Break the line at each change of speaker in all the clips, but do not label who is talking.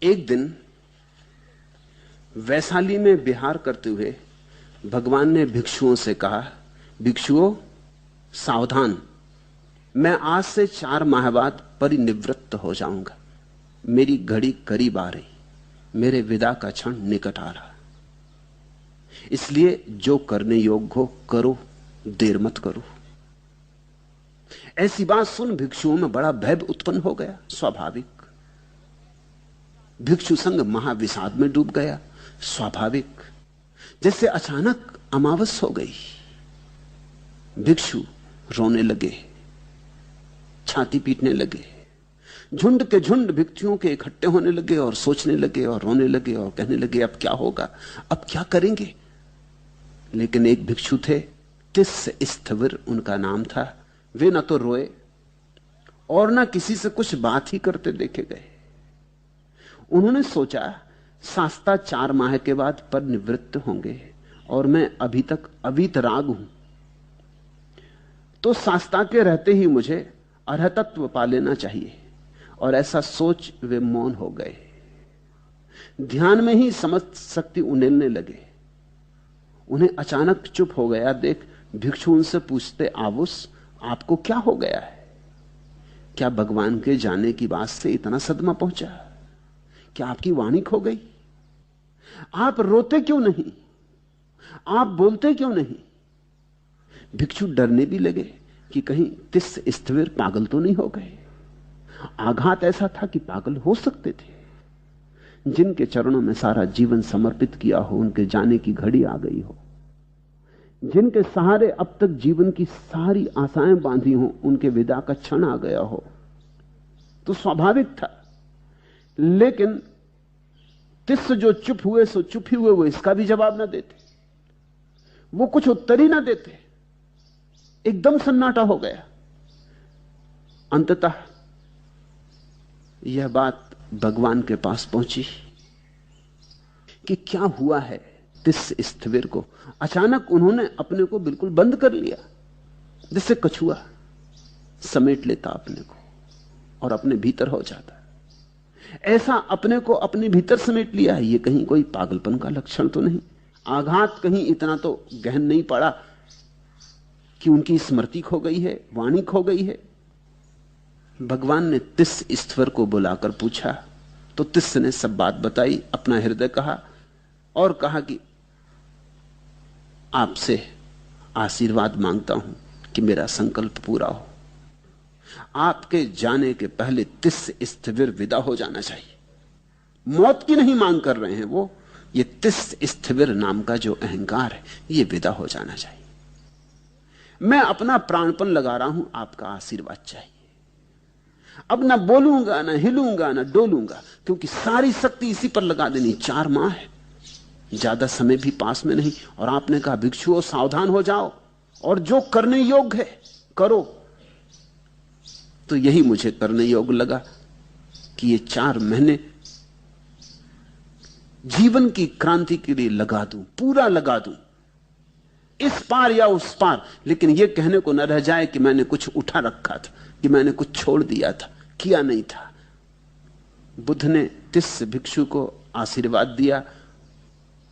एक दिन वैशाली में विहार करते हुए भगवान ने भिक्षुओं से कहा, भिक्षुओं सावधान, मैं आज से 4 माह बाद परिनिवृत्त हो जाऊंगा। मेरी घड़ी करीब आ रही, मेरे विदा का क्षण निकट आ रहा। इसलिए जो करने योग्य हो करो, देर मत करो। ऐसी बात सुन भिक्षुओं में बड़ा भय उत्पन्न हो गया। स्वाभाविक, भिक्षु संघ महाविषाद में डूब गया। स्वाभाविक, जैसे अचानक अमावस हो गई। भिक्षु रोने लगे, छाती पीटने लगे। झुंड के झुंड भिक्षुओं के इकट्ठे होने लगे और सोचने लगे और रोने लगे और कहने लगे, अब क्या होगा, अब क्या करेंगे। लेकिन एक भिक्षु थे, तिस्स स्थविर उनका नाम था। वे न तो रोए और न किसी से कुछ बात ही करते देखे गए। उन्होंने सोचा, शास्ता 4 माह के बाद पर निवृत्त होंगे और मैं अभी तक अवीतराग हूं, तो शास्ता के रहते ही मुझे अर्हतत्व पा लेना चाहिए। और ऐसा सोच वे मौन हो गए। ध्यान में ही समझ शक्ति उन्हेलने लगे। उन्हें अचानक चुप हो गया देख भिक्षु उनसे पूछते, आवुस आपको क्या हो गया है? क्या भगवान के जाने की बात से इतना सदमा पहुंचा? क्या आपकी वाणी खो गई? आप रोते क्यों नहीं? आप बोलते क्यों नहीं? भिक्षु डरने भी लगे कि कहीं तिस्स स्थविर पागल तो नहीं हो गए। आघात ऐसा था कि पागल हो सकते थे। जिनके चरणों में सारा जीवन समर्पित किया हो, उनके जाने की घड़ी आ गई हो। जिनके सहारे अब तक जीवन की सारी आशाएं बांधी हो, उनके विदा का क्षण आ गया हो, तो स्वाभाविक था। लेकिन तिस्स जो चुप हुए सो चुप ही हुए, वो इसका भी जवाब ना देते, वो कुछ उत्तर ही ना देते। एकदम सन्नाटा हो गया। अंततः यह बात भगवान के पास पहुंची कि क्या हुआ है तिस्स स्थविर को। अचानक उन्होंने अपने को बिल्कुल बंद कर लिया, जैसे कछुआ समेट लेता अपने को और अपने भीतर हो जाता। ऐसा अपने को अपने भीतर समेट लिया है, यह कहीं कोई पागलपन का लक्षण तो नहीं। आघात कहीं इतना तो गहन नहीं पड़ा कि उनकी स्मृति खो गई है, वाणी खो गई है। भगवान ने तिस्स स्थविर को बुलाकर पूछा, तो तिस्स ने सब बात बताई, अपना हृदय कहा और कहा कि आपसे आशीर्वाद मांगता हूं कि मेरा संकल्प पूरा हो। आपके जाने के पहले तिस्स स्थविर विदा हो जाना चाहिए। मौत की नहीं मांग कर रहे हैं वो, ये तिस्स स्थविर नाम का जो अहंकार है, ये विदा हो जाना चाहिए। मैं अपना प्राणपण लगा रहा हूं, आपका आशीर्वाद चाहिए। अब ना बोलूंगा, ना हिलूंगा, ना डोलूंगा, क्योंकि सारी शक्ति इसी पर लगा देनी। 4 माह है, ज्यादा समय भी पास में नहीं। और आपने कहा भिक्षुओं सावधान हो जाओ और जो करने योग्य है करो। तो यही मुझे करने योग्य लगा कि ये 4 महीने जीवन की क्रांति के लिए लगा दूं, पूरा लगा दूं, इस पार या उस पार। लेकिन यह कहने को न रह जाए कि मैंने कुछ उठा रखा था, कि मैंने कुछ छोड़ दिया था, किया नहीं था। बुद्ध ने तिस्स भिक्षु को आशीर्वाद दिया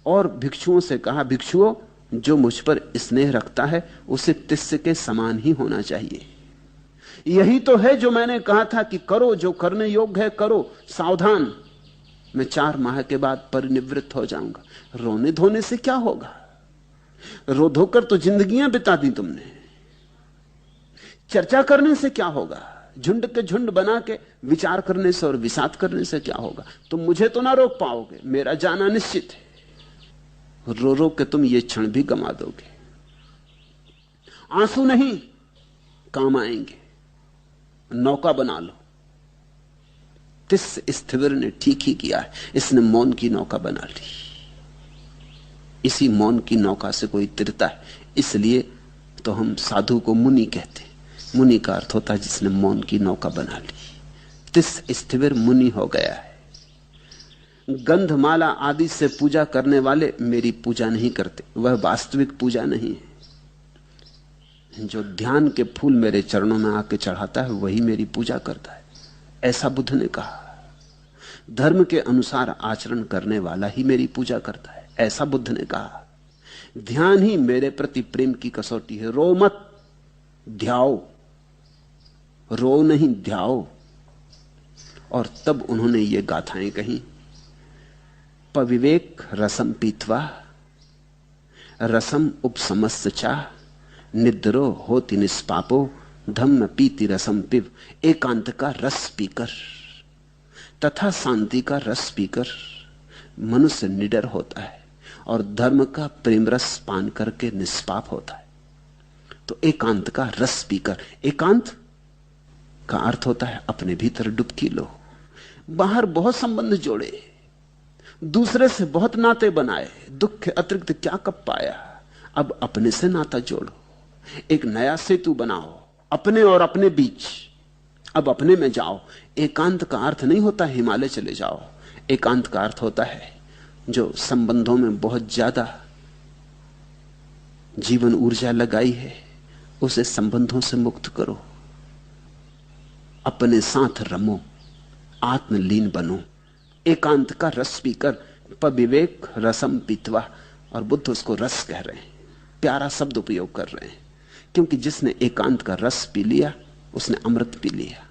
और भिक्षुओं से कहा, भिक्षुओं जो मुझ पर स्नेह रखता है उसे तिस्स के समान ही होना चाहिए। यही तो है जो मैंने कहा था कि करो, जो करने योग्य है करो, सावधान, मैं 4 माह के बाद परिनिवृत्त हो जाऊंगा। रोने धोने से क्या होगा? रो धोकर तो जिंदगियां बिता दी तुमने। चर्चा करने से क्या होगा? झुंड के झुंड बना के विचार करने से और विषाद करने से क्या होगा? तुम मुझे तो ना रोक पाओगे, मेरा जाना निश्चित है। रो रो के तुम ये क्षण भी गंवा दोगे। आंसू नहीं काम आएंगे, नौका बना लो। तिस्स स्थविर ने ठीक ही किया है, इसने मौन की नौका बना ली। इसी मौन की नौका से कोई तिरता है, इसलिए तो हम साधु को मुनि कहते हैं। मुनि का अर्थ होता है जिसने मौन की नौका बना ली। तिस्स स्थविर मुनि हो गया है। गंधमाला आदि से पूजा करने वाले मेरी पूजा नहीं करते, वह वास्तविक पूजा नहीं है। जो ध्यान के फूल मेरे चरणों में आके चढ़ाता है वही मेरी पूजा करता है, ऐसा बुद्ध ने कहा। धर्म के अनुसार आचरण करने वाला ही मेरी पूजा करता है, ऐसा बुद्ध ने कहा। ध्यान ही मेरे प्रति प्रेम की कसौटी है। रो मत, ध्याओ। रो नहीं, ध्याओ। और तब उन्होंने ये गाथाएं कही, पविवेक रसम पीत्वा रसम उपसमस्य चाह, निद्रो होति निष्पापो धम्म पीति रसम पिव। एकांत का रस पीकर तथा शांति का रस पीकर मनुष्य निडर होता है और धर्म का प्रेम रस पान करके निष्पाप होता है। तो एकांत का रस पीकर, एकांत का अर्थ होता है अपने भीतर डुबकी लो। बाहर बहुत संबंध जोड़े, दूसरे से बहुत नाते बनाए, दुख के अतिरिक्त क्या कब पाया। अब अपने से नाता जोड़ो, एक नया सेतु बनाओ अपने और अपने बीच। अब अपने में जाओ। एकांत का अर्थ नहीं होता हिमालय चले जाओ। एकांत का अर्थ होता है जो संबंधों में बहुत ज्यादा जीवन ऊर्जा लगाई है, उसे संबंधों से मुक्त करो, अपने साथ रमो, आत्मलीन बनो। एकांत का रस पीकर, पविवेक रसम पीत्वा। और बुद्ध उसको रस कह रहे हैं, प्यारा शब्द उपयोग कर रहे हैं, क्योंकि जिसने एकांत का रस पी लिया उसने अमृत पी लिया।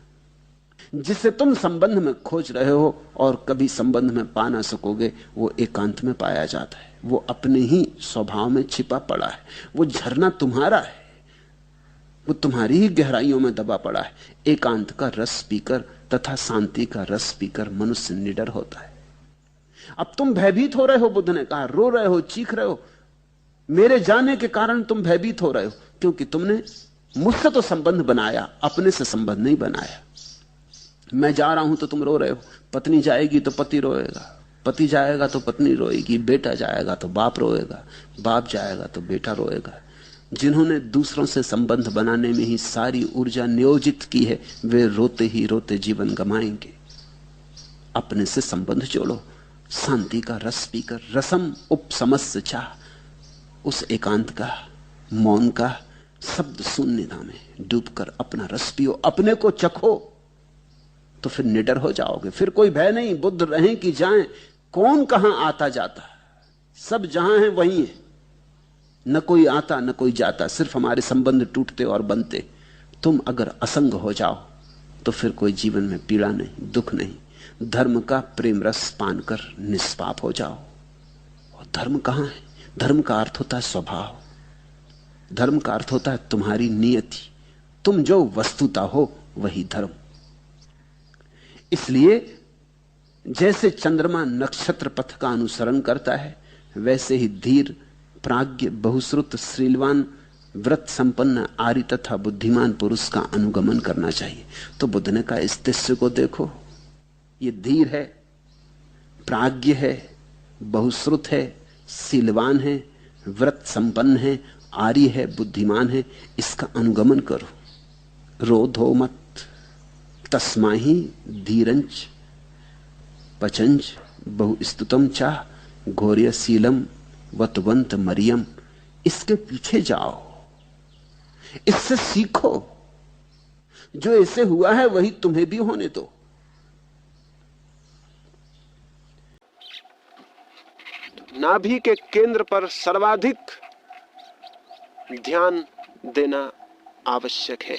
जिसे तुम संबंध में खोज रहे हो और कभी संबंध में पा ना सकोगे, वो एकांत में पाया जाता है। वो अपने ही स्वभाव में छिपा पड़ा है। वो झरना तुम्हारा है, वो तुम्हारी ही गहराइयों में दबा पड़ा है। एकांत का रस पीकर तथा शांति का रस पीकर मनुष्य निडर होता है। अब तुम भयभीत हो रहे हो, बुद्ध ने कहा, रो रहे हो, चीख रहे हो, मेरे जाने के कारण तुम भयभीत हो रहे हो, क्योंकि तुमने मुझसे तो संबंध बनाया, अपने से संबंध नहीं बनाया। मैं जा रहा हूं तो तुम रो रहे हो, पत्नी जाएगी तो पति रोएगा, पति जाएगा तो पत्नी रोएगी, बेटा जाएगा तो बाप रोएगा, बाप जाएगा तो बेटा रोएगा। जिन्होंने दूसरों से संबंध बनाने में ही सारी ऊर्जा नियोजित की है, वे रोते ही रोते जीवन गमाएंगे। अपने से संबंध जोड़ो, शांति का रस पीकर, रसम उपसमस्य चाह, उस एकांत का, मौन का, शब्द शून्यता में डूबकर अपना रस पियो, अपने को चखो, तो फिर निडर हो जाओगे। फिर कोई भय नहीं। बुद्ध रहें कि जाएं, कौन कहां आता जाता, सब जहां है वहीं है। न कोई आता न कोई जाता, सिर्फ हमारे संबंध टूटते और बनते। तुम अगर असंग हो जाओ तो फिर कोई जीवन में पीड़ा नहीं, दुख नहीं। धर्म का प्रेम रस पान कर निष्पाप हो जाओ। और धर्म कहां है? धर्म का अर्थ होता है स्वभाव, धर्म का अर्थ होता है तुम्हारी नियति। तुम जो वस्तुता हो वही धर्म। इसलिए जैसे चंद्रमा नक्षत्र पथ का अनुसरण करता है, वैसे ही धीर, प्राज्ञ, बहुश्रुत, श्रीलवान, व्रत संपन्न, आर्य तथा बुद्धिमान पुरुष का अनुगमन करना चाहिए। तो बुद्ध ने कहा, इस दृश्य को देखो, ये धीर है, प्राज्ञ है, बहुश्रुत है, शीलवान है, व्रत संपन्न है, आर्य है, बुद्धिमान है, इसका अनुगमन करो। रो धो मत। तस्माहि धीरंच पचंज बहुस्तुतम चाह, घोर्यशीलम वतवंत मरियम। इसके पीछे जाओ, इससे सीखो। जो इसे हुआ है वही तुम्हें भी होने दो। नाभि के केंद्र पर सर्वाधिक ध्यान देना आवश्यक है।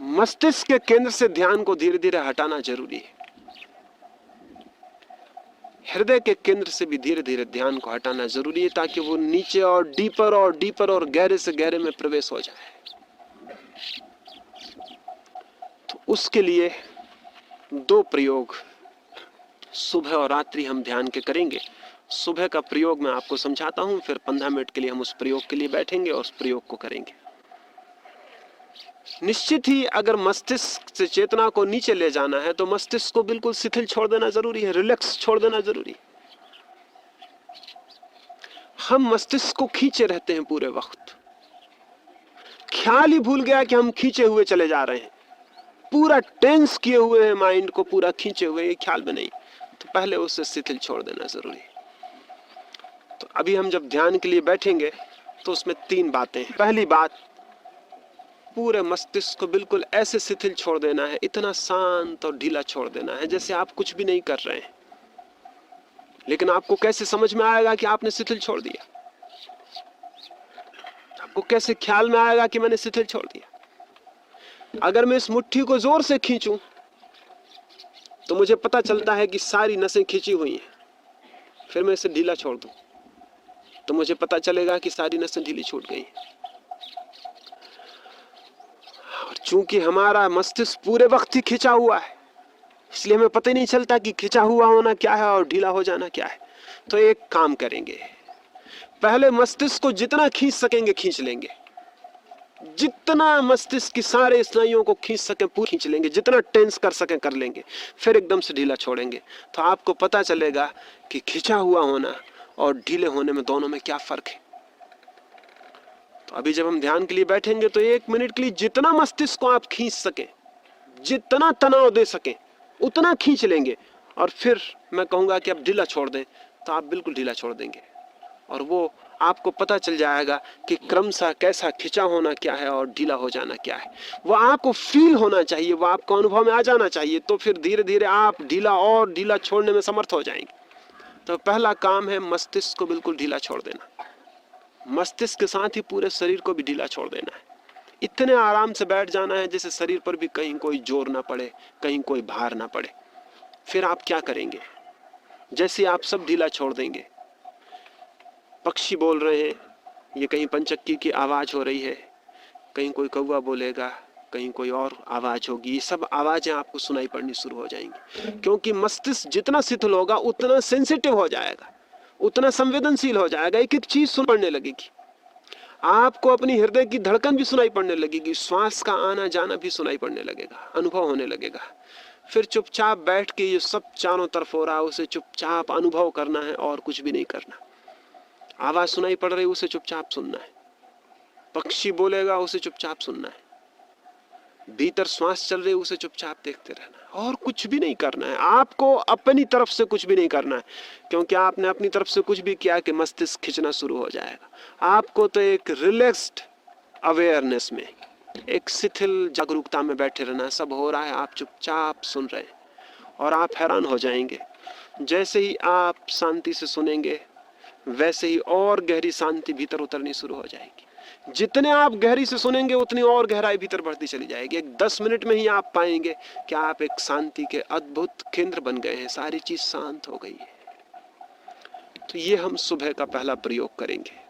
मस्तिष्क के केंद्र से ध्यान को धीरे धीरे हटाना जरूरी है। हृदय के केंद्र से भी धीरे धीरे ध्यान को हटाना जरूरी है, ताकि वो नीचे और डीपर और गहरे से गहरे में प्रवेश हो जाए। तो उसके लिए दो प्रयोग सुबह और रात्रि हम ध्यान के करेंगे। सुबह का प्रयोग मैं आपको समझाता हूं, फिर 15 मिनट के लिए हम उस प्रयोग के लिए बैठेंगे और उस प्रयोग को करेंगे। निश्चित ही अगर मस्तिष्क से चेतना को नीचे ले जाना है तो मस्तिष्क को बिल्कुल शिथिल छोड़ देना जरूरी है, रिलैक्स छोड़ देना जरूरी है। हम मस्तिष्क को खींचे रहते हैं पूरे वक्त, ख्याल ही भूल गया कि हम खींचे हुए चले जा रहे हैं। पूरा टेंस किए हुए हैं माइंड को, पूरा खींचे हुए, ये ख्याल में नहीं। तो पहले उससे शिथिल छोड़ देना जरूरी है। तो अभी हम जब ध्यान के लिए बैठेंगे तो उसमें 3 बातें हैं। पहली बात,
पूरे मस्तिष्क को बिल्कुल ऐसे शिथिल छोड़ देना है, इतना शांत और ढीला छोड़ देना है जैसे आप कुछ भी नहीं कर रहे हैं। लेकिन आपको कैसे समझ में आएगा कि आपने शिथिल छोड़ दिया? आपको कैसे ख्याल में आएगा कि मैंने शिथिल छोड़ दिया? अगर मैं इस मुट्ठी को जोर से खींचूं तो मुझे पता चलता है कि सारी नसें खींची हुई हैं। फिर मैं इसे ढीला छोड़ दूं तो मुझे पता चलेगा कि सारी नसें ढीली छूट गई हैं। और चूंकि हमारा मस्तिष्क पूरे वक्त ही खिंचा हुआ है, इसलिए हमें पता ही नहीं चलता कि खिंचा हुआ होना क्या है और ढीला हो जाना क्या है। तो एक काम करेंगे, पहले मस्तिष्क को जितना खींच सकेंगे खींच लेंगे, जितना मस्तिष्क की सारे स्नायुओं को खींच सकें पूरी खींच लेंगे, जितना टेंस कर सकें कर लेंगे, फिर एकदम से ढीला छोड़ेंगे। तो आपको पता चलेगा कि खिंचा हुआ होना और ढीले होने में दोनों में क्या फर्क है। तो अभी जब हम ध्यान के लिए बैठेंगे तो 1 मिनट के लिए जितना मस्तिष्क को आप खींच सकें, जितना तनाव दे सकें उतना खींच लेंगे, और फिर मैं कहूंगा कि आप ढीला छोड़ दें तो आप बिल्कुल ढीला छोड़ देंगे। और वो आपको पता चल जाएगा कि क्रमशः कैसा खिंचा होना क्या है और ढीला हो जाना क्या है। वो आपको फील होना चाहिए, वो आपको अनुभव में आ जाना चाहिए। तो फिर धीरे धीरे आप ढीला और ढीला छोड़ने में समर्थ हो जाएंगे। तो पहला काम है मस्तिष्क को बिल्कुल ढीला छोड़ देना। मस्तिष्क के साथ ही पूरे शरीर को भी ढीला छोड़ देना है। इतने आराम से बैठ जाना है जैसे शरीर पर भी कहीं कोई जोर ना पड़े, कहीं कोई भार ना पड़े। फिर आप क्या करेंगे? जैसे आप सब ढीला छोड़ देंगे, पक्षी बोल रहे हैं, ये कहीं पंचक्की की आवाज हो रही है, कहीं कोई कौवा बोलेगा, कहीं कोई और आवाज होगी, ये सब आवाजें आपको सुनाई पड़नी शुरू हो जाएंगी। क्योंकि मस्तिष्क जितना शिथिल होगा उतना सेंसिटिव हो जाएगा, उतना संवेदनशील हो जाएगा, एक एक चीज सुन पड़ने लगेगी। आपको अपनी हृदय की धड़कन भी सुनाई पड़ने लगेगी, श्वास का आना जाना भी सुनाई पड़ने लगेगा, अनुभव होने लगेगा। फिर चुपचाप बैठ के ये सब चारों तरफ हो रहा है उसे चुपचाप अनुभव करना है और कुछ भी नहीं करना। आवाज सुनाई पड़ रही उसे चुपचाप सुनना है, पक्षी बोलेगा उसे चुपचाप सुनना है, भीतर श्वास चल रही उसे चुपचाप देखते रहना है, और कुछ भी नहीं करना है। आपको अपनी तरफ से कुछ भी नहीं करना है, क्योंकि आपने अपनी तरफ से कुछ भी किया कि मस्तिष्क खिंचना शुरू हो जाएगा। आपको तो एक रिलैक्स्ड अवेयरनेस में, एक शिथिल जागरूकता में बैठे रहना। सब हो रहा है, आप चुपचाप सुन रहे हैं, और आप हैरान हो जाएंगे। जैसे ही आप शांति से सुनेंगे वैसे ही और गहरी शांति भीतर उतरनी शुरू हो जाएगी। जितने आप गहरी से सुनेंगे उतनी और गहराई भीतर बढ़ती चली जाएगी। एक 10 मिनट में ही आप पाएंगे कि आप एक शांति के अद्भुत केंद्र बन गए हैं, सारी चीज शांत हो गई है। तो ये हम सुबह का पहला प्रयोग करेंगे।